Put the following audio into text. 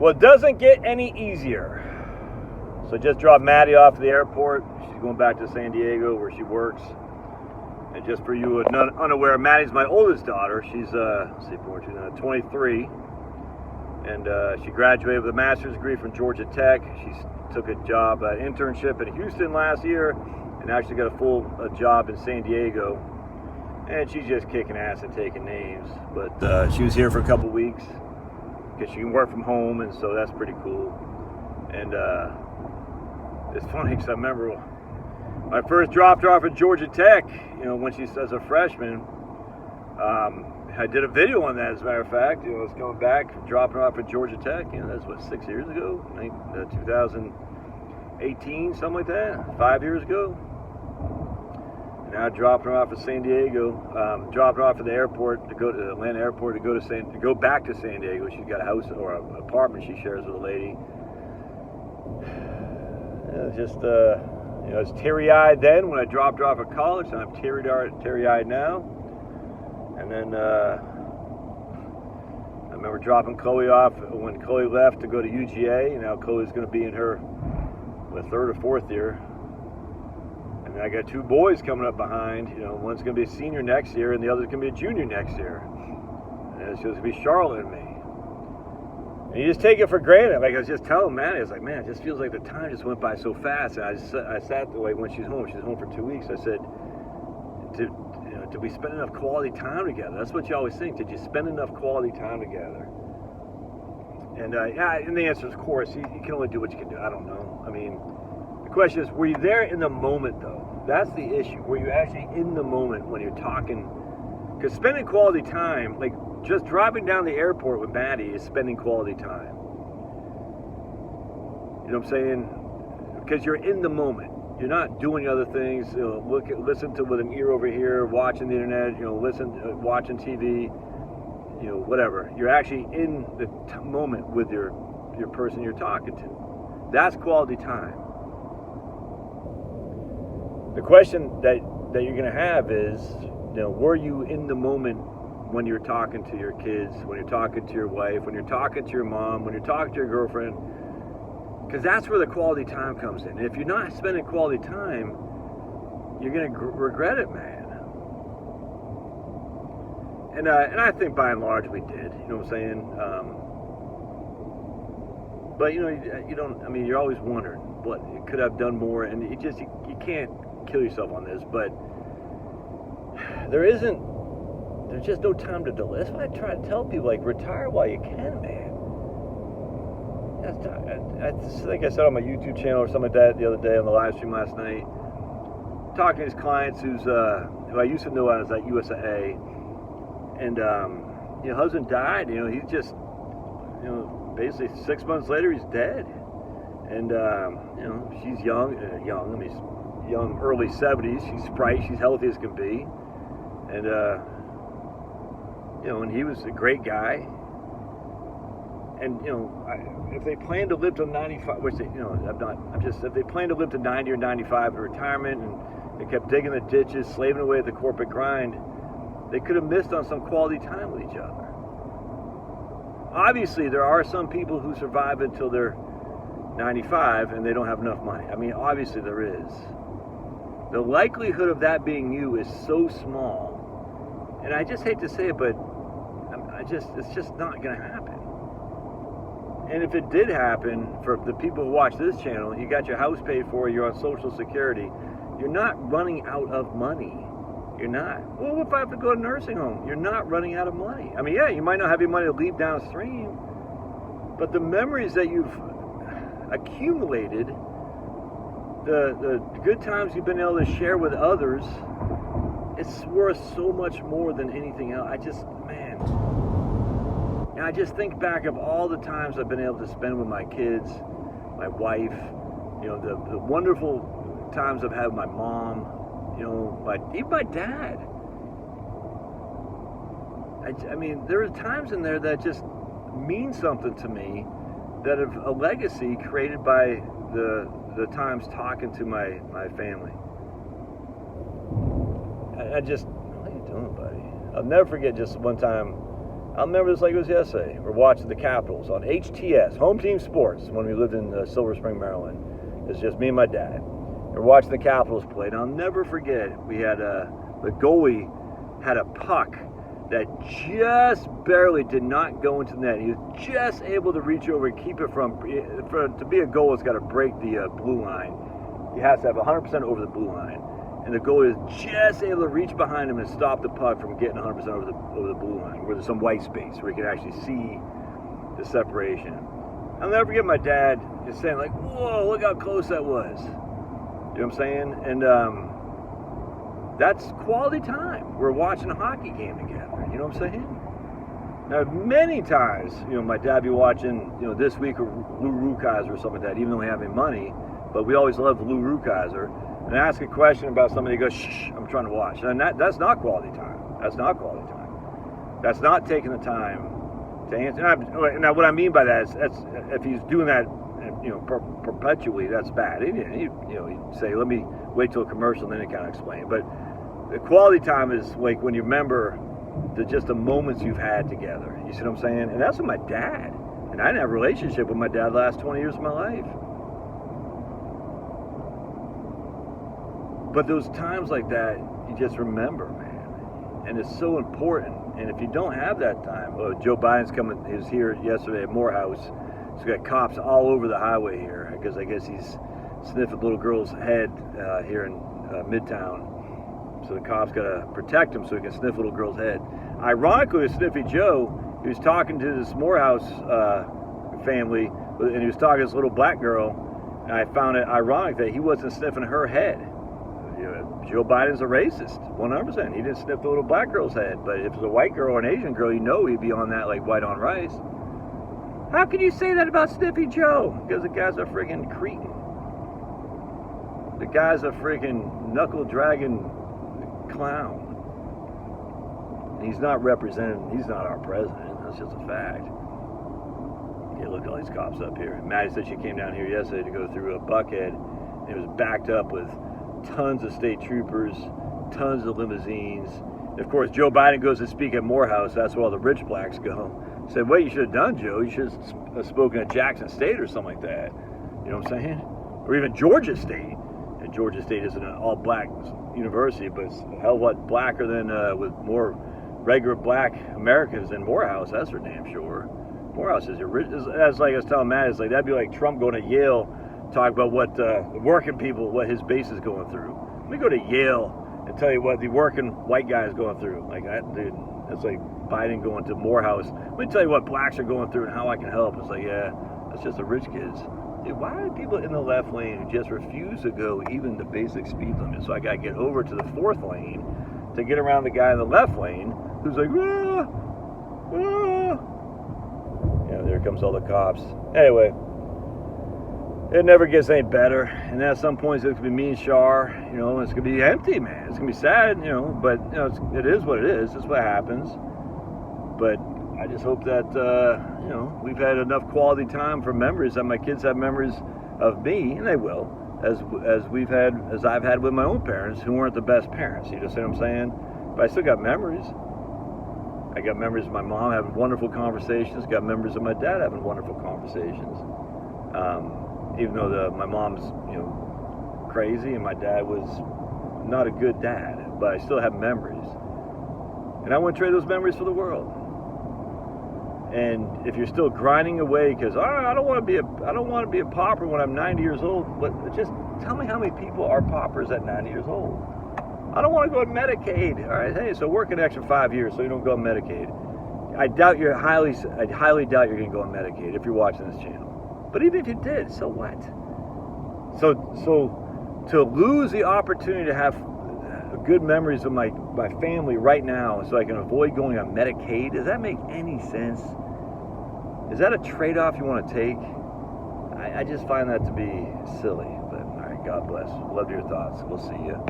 Well, it doesn't get any easier. So just dropped Maddie off at the airport. She's going back to San Diego where she works. And just for you unaware, Maddie's my oldest daughter. She's 23. And she graduated with a master's degree from Georgia Tech. She took a job, internship in Houston last year, and actually got a full job in San Diego. And she's just kicking ass and taking names. But she was here for a couple weeks because she can work from home, and so that's pretty cool. And it's funny because I remember when I first dropped her off at Georgia Tech, when she was a freshman. I did a video on that, as a matter of fact. I was coming back, dropping her off at Georgia Tech. That's 6 years ago, 2018, something like that. 5 years ago. And now dropping her off at San Diego. Dropping her off at the airport to go to the Atlanta airport to go back to San Diego. She's got a house or an apartment she shares with a lady. Just I was teary-eyed then when I dropped her off at college, and I'm teary-eyed now. And then I remember dropping Chloe off when Chloe left to go to UGA. Now Chloe's going to be in her third or fourth year. And then I got two boys coming up behind. One's going to be a senior next year, and the other's going to be a junior next year. And it's just going to be Charlotte and me. And you just take it for granted. Like I was just telling Maddie, I was like, man, it just feels like the time just went by so fast. And I sat the way when she's home for 2 weeks. I said, did we spend enough quality time together? That's what you always think. Did you spend enough quality time together? And and the answer is, of course, you can only do what you can do. I don't know. I mean, the question is, were you there in the moment, though? That's the issue. Were you actually in the moment when you're talking? Because spending quality time, like just driving down the airport with Maddie is spending quality time. You know what I'm saying? Because you're in the moment. You're not doing other things. Listen to with an ear over here, watching the internet. Watching TV. Whatever. You're actually in the moment with your person you're talking to. That's quality time. The question that you're going to have is, were you in the moment when you're talking to your kids, when you're talking to your wife, when you're talking to your mom, when you're talking to your girlfriend? Because that's where the quality time comes in. And if you're not spending quality time, you're going to regret it, man. And I think by and large we did. You know what I'm saying? But you don't. I mean, you're always wondering what you could have done more, and you can't kill yourself on this. But there's just no time to delay. That's why I try to tell people, like, retire while you can, man. I think I said on my YouTube channel or something like that the other day on the live stream last night, talking to his clients who I used to know as at USAA, and husband died. He's just basically 6 months later he's dead, and she's young. I mean, she's young, early 70s. She's bright. She's healthy as can be, and and he was a great guy. And if they plan to live to 95, which if they plan to live to 90 or 95 in retirement, and they kept digging the ditches, slaving away at the corporate grind, they could have missed on some quality time with each other. Obviously, there are some people who survive until they're 95 and they don't have enough money. I mean, obviously there is. The likelihood of that being you is so small, and I just hate to say it, but it's just not going to happen. And if it did happen, for the people who watch this channel, you got your house paid for, you're on Social Security, you're not running out of money. You're not. Well, if I have to go to a nursing home, you're not running out of money. I mean, yeah, you might not have your money to leave downstream, but the memories that you've accumulated, the good times you've been able to share with others, it's worth so much more than anything else. And I just think back of all the times I've been able to spend with my kids, my wife, the wonderful times I've had with my mom, even my dad. I mean, there are times in there that just mean something to me, that have a legacy created by the times talking to my family. What are you doing, buddy? I'll never forget just one time. I remember this like it was yesterday. We're watching the Capitals on HTS, Home Team Sports, when we lived in Silver Spring, Maryland. It's just me and my dad. We're watching the Capitals play, and I'll never forget, we had the goalie had a puck that just barely did not go into the net. He was just able to reach over and keep it to be a goal, it's got to break the blue line. He has to have 100% over the blue line. And the goalie is just able to reach behind him and stop the puck from getting 100% over the blue line, where there's some white space where you can actually see the separation. I'll never forget my dad just saying like, "Whoa, look how close that was." You know what I'm saying? And that's quality time. We're watching a hockey game together. You know what I'm saying? Now, many times, my dad be watching, This Week or Lou Rukeyser or something like that, even though we have any money. But we always loved Lou Rukeyser. And ask a question about somebody, goes, "Shh, I'm trying to watch." And that's not quality time. That's not quality time. That's not taking the time to answer. Now, what I mean by that is, if he's doing that, perpetually, that's bad. He'd say, "Let me wait till a commercial, and then he kind of explain." But the quality time is like when you remember just the moments you've had together. You see what I'm saying? And that's with my dad. And I didn't have a relationship with my dad the last 20 years of my life. But those times like that, you just remember, man. And it's so important. And if you don't have that time, Joe Biden's coming. He was here yesterday at Morehouse. He's got cops all over the highway here because I guess he's sniffing little girl's head here in Midtown. So the cops got to protect him so he can sniff little girl's head. Ironically, with Sniffy Joe, he was talking to this Morehouse family, and he was talking to this little black girl. And I found it ironic that he wasn't sniffing her head. Joe Biden's a racist, 100%. He didn't sniff the little black girl's head. But if it was a white girl or an Asian girl, he'd be on that like white on rice. How can you say that about Sniffy Joe? Because the guy's a friggin' cretin. The guy's a friggin' knuckle-dragging clown. And he's not representing, he's not our president. That's just a fact. Yeah, look at all these cops up here. Maddie said she came down here yesterday to go through a Buckhead. And it was backed up with tons of state troopers, tons of limousines. And of course, Joe Biden goes to speak at Morehouse. That's where all the rich blacks go. Said, "What you should have done, Joe? You should have spoken at Jackson State or something like that." You know what I'm saying? Or even Georgia State. And Georgia State isn't an all-black university, but it's a hell of a lot blacker than with more regular black Americans than Morehouse. That's for damn sure. Morehouse is as like I was telling Matt, it's like that'd be like Trump going to Yale. Talk about what the working people, what his base is going through. Let me go to Yale and tell you what the working white guy is going through. Like that, dude, that's like Biden going to Morehouse. Let me tell you what blacks are going through and how I can help. It's like, yeah, that's just the rich kids. Dude, why are people in the left lane who just refuse to go even the basic speed limit? So I got to get over to the fourth lane to get around the guy in the left lane who's like, ah, ah. Yeah, there comes all the cops. Anyway. It never gets any better, and at some points it's gonna be me and Shar, it's gonna be empty, man. It's gonna be sad, but it is what it is. It's what happens. But I just hope that we've had enough quality time for memories that my kids have memories of me, and they will, as I've had with my own parents, who weren't the best parents. You just see what I'm saying? But I still got memories. I got memories of my mom having wonderful conversations. Got memories of my dad having wonderful conversations. Even though my mom's, crazy and my dad was not a good dad, but I still have memories. And I wouldn't trade those memories for the world. And if you're still grinding away because I don't want to be a pauper when I'm 90 years old, but just tell me how many people are paupers at 90 years old. I don't want to go on Medicaid. All right, hey, so work an extra 5 years so you don't go on Medicaid. I highly doubt you're going to go on Medicaid if you're watching this channel. But even if you did, so what? So to lose the opportunity to have good memories of my family right now so I can avoid going on Medicaid, does that make any sense? Is that a trade-off you want to take? I just find that to be silly. But all right, God bless. Love your thoughts. We'll see you.